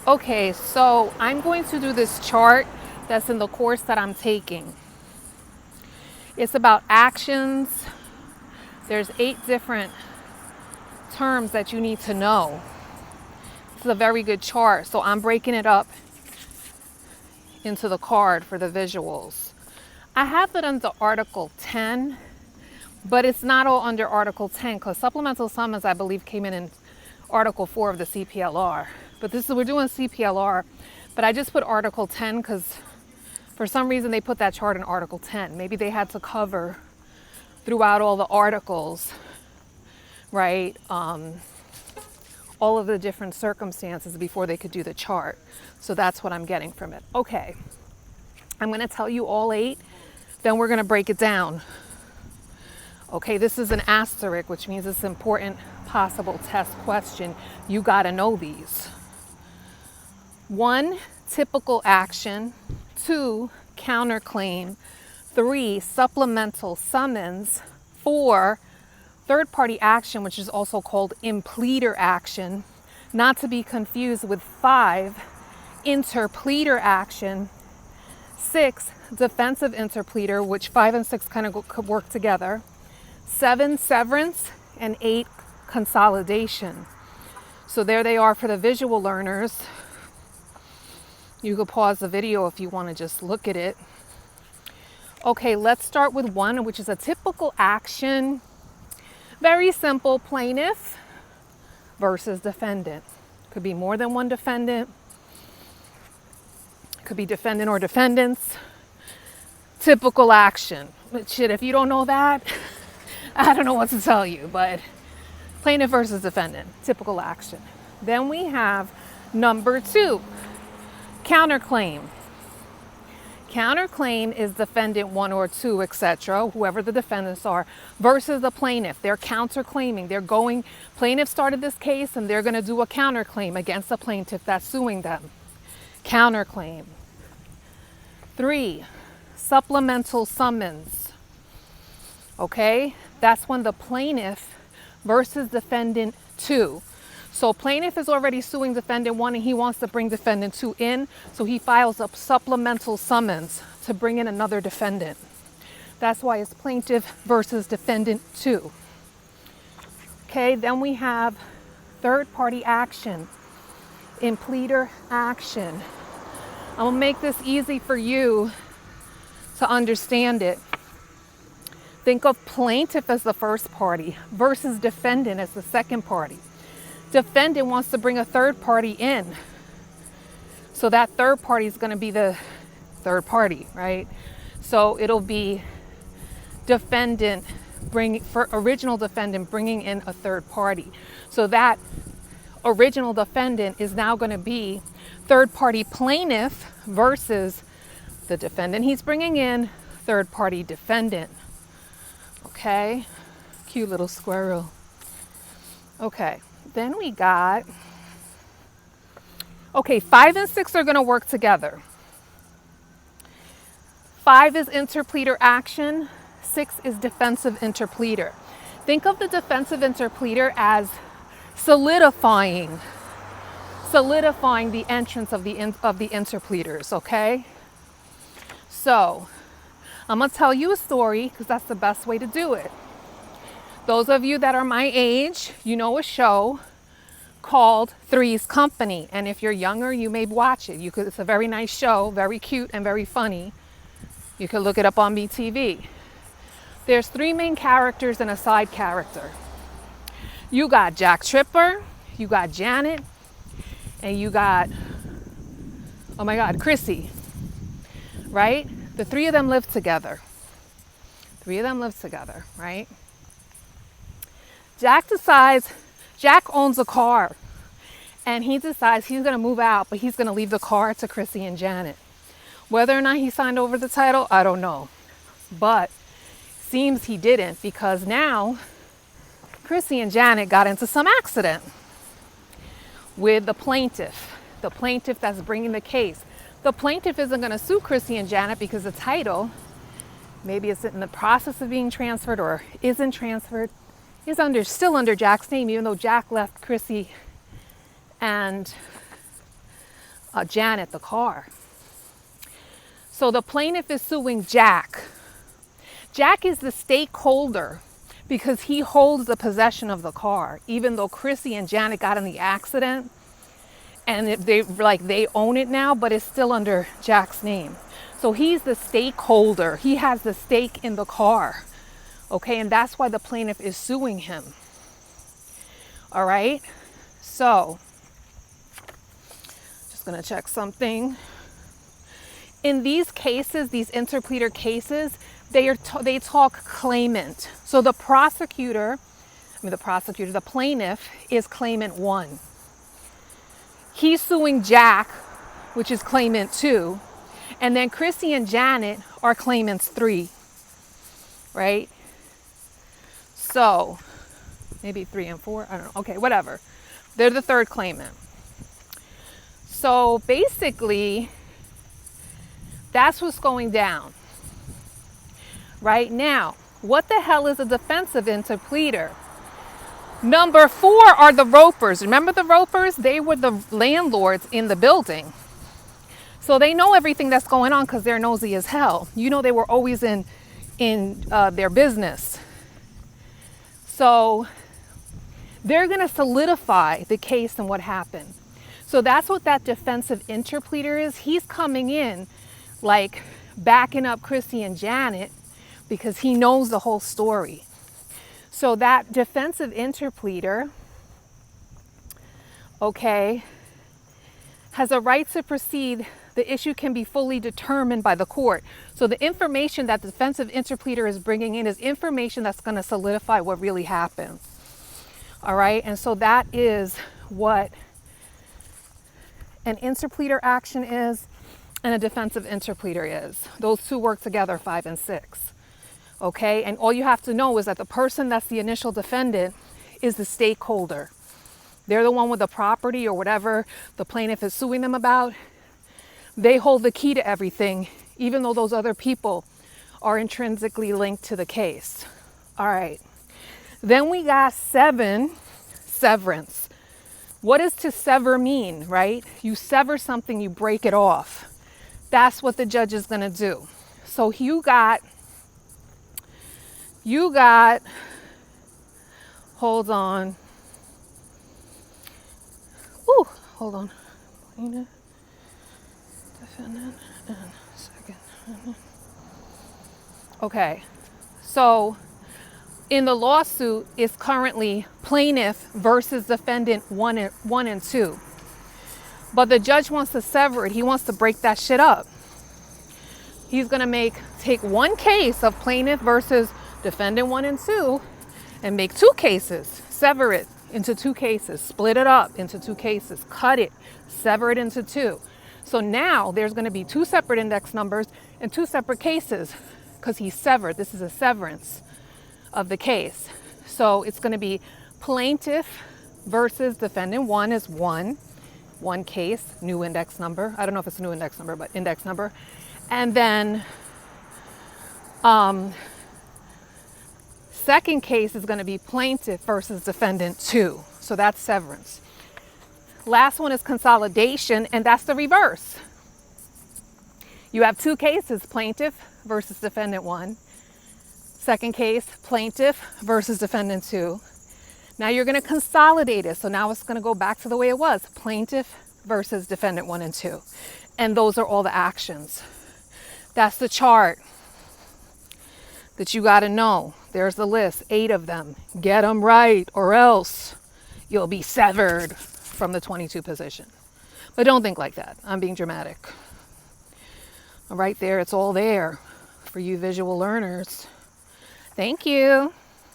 Okay, so I'm going to do this chart that's in the course that I'm taking. It's about actions. There's 8 different terms that you need to know. It's a very good chart, so I'm breaking it up into the card for the visuals. I have it under Article 10, but it's not all under Article 10 because supplemental summons, I believe, came in Article 4 of the CPLR. But we're doing CPLR, but I just put Article 10 because for some reason they put that chart in Article 10. Maybe they had to cover throughout all the articles, right? All of the different circumstances before they could do the chart. So that's what I'm getting from it. Okay, I'm going to tell you all 8, then we're going to break it down. Okay, this is an asterisk, which means it's an important possible test question. You got to know these. 1, typical action. 2, counterclaim. 3, supplemental summons. 4, third-party action, which is also called impleader action, not to be confused with 5, interpleader action. 6, defensive interpleader, which 5 and 6 kind of could work together. 7, severance, and 8, consolidation. So there they are for the visual learners. You could pause the video if you want to just look at it. Okay, let's start with 1, which is a typical action. Very simple, plaintiff versus defendant. Could be more than one defendant. Could be defendant or defendants. Typical action. But shit, if you don't know that, I don't know what to tell you, but plaintiff versus defendant, typical action. Then we have number 2, counterclaim. Counterclaim is defendant 1 or 2, etc., whoever the defendants are, versus the plaintiff. They're counterclaiming. Plaintiff started this case and they're going to do a counterclaim against the plaintiff that's suing them. Counterclaim. 3, supplemental summons. Okay, that's when the plaintiff versus defendant 2. So plaintiff is already suing defendant 1 and he wants to bring defendant 2 in, so he files a supplemental summons to bring in another defendant. That's why it's plaintiff versus defendant 2. Okay, then we have third-party action, impleader action. I'm gonna make this easy for you to understand it. Think of plaintiff as the first party versus defendant as the second party. Defendant wants to bring a third party in. So that third party is going to be the third party, right? So it'll be original defendant bringing in a third party. So that original defendant is now going to be third party plaintiff versus the defendant he's bringing in, third party defendant. Okay, cute little squirrel. Okay, then we got, 5 and 6 are going to work together. 5 is interpleader action, 6 is defensive interpleader. Think of the defensive interpleader as solidifying the entrance of the interpleaders, okay? So, I'm going to tell you a story because that's the best way to do it. Those of you that are my age, you know a show called Three's Company. And if you're younger, you may watch it. It's a very nice show, very cute and very funny. You can look it up on BTV. There's 3 main characters and a side character. You got Jack Tripper, you got Janet, and you got, oh my God, Chrissy, right? The 3 of them live together. Right? Jack owns a car and he decides he's going to move out, but he's going to leave the car to Chrissy and Janet. Whether or not he signed over the title, I don't know. But seems he didn't, because now Chrissy and Janet got into some accident with the plaintiff that's bringing the case. The plaintiff isn't going to sue Chrissy and Janet because the title, maybe it's in the process of being transferred or isn't transferred, is still under Jack's name, even though Jack left Chrissy and Janet the car. So the plaintiff is suing Jack. Jack is the stakeholder because he holds the possession of the car, even though Chrissy and Janet got in the accident and they own it now, but it's still under Jack's name. So he's the stakeholder. He has the stake in the car. Okay, and that's why the plaintiff is suing him. All right, so just gonna check something. In these cases, these interpleader cases, they talk claimant. So the plaintiff is claimant 1. He's suing Jack, which is claimant 2. And then Chrissy and Janet are claimants 3, right? So maybe 3 and 4, I don't know. Okay, whatever. They're the third claimant. So basically, that's what's going down. Right now, what the hell is a defensive interpleader? Number 4 are the ropers. Remember the ropers? They were the landlords in the building. So they know everything that's going on because they're nosy as hell. You know, they were always in their business. So they're going to solidify the case and what happened. So that's what that defensive interpleader is. He's coming in like backing up Chrissy and Janet because he knows the whole story. So that defensive interpleader, okay, has a right to proceed. The issue can be fully determined by the court. So the information that the defensive interpleader is bringing in is information that's going to solidify what really happened. All right, and so that is what an interpleader action is and a defensive interpleader is. Those two work together, 5 and 6. Okay, and all you have to know is that the person that's the initial defendant is the stakeholder. They're the one with the property or whatever the plaintiff is suing them about. They hold the key to everything, even though those other people are intrinsically linked to the case. All right, then we got 7, severance. What does to sever mean, right? You sever something, you break it off. That's what the judge is going to do. So you got, hold on. Ooh, hold on. Plaintiff, defendant, and second. Okay, so in the lawsuit, it's currently plaintiff versus defendant 1 and 2. But the judge wants to sever it. He wants to break that shit up. He's going to take one case of plaintiff versus defendant 1 and 2 and make 2 cases. Sever it into 2 cases. Split it up into 2 cases. Cut it. Sever it into 2. So now there's going to be 2 separate index numbers and 2 separate cases because he's severed. This is a severance of the case. So it's going to be plaintiff versus defendant 1 is 1 case, new index number. I don't know if it's a new index number, but index number. And then second case is going to be plaintiff versus defendant 2. So that's severance. Last one is consolidation, and that's the reverse. You have 2 cases, plaintiff versus defendant 1. Second case, plaintiff versus defendant 2. Now you're going to consolidate it. So now it's going to go back to the way it was. Plaintiff versus defendant 1 and 2. And those are all the actions. That's the chart that you got to know. There's the list, 8 of them. Get them right or else you'll be severed from the 22 position. But don't think like that. I'm being dramatic. Right there, it's all there for you visual learners. Thank you.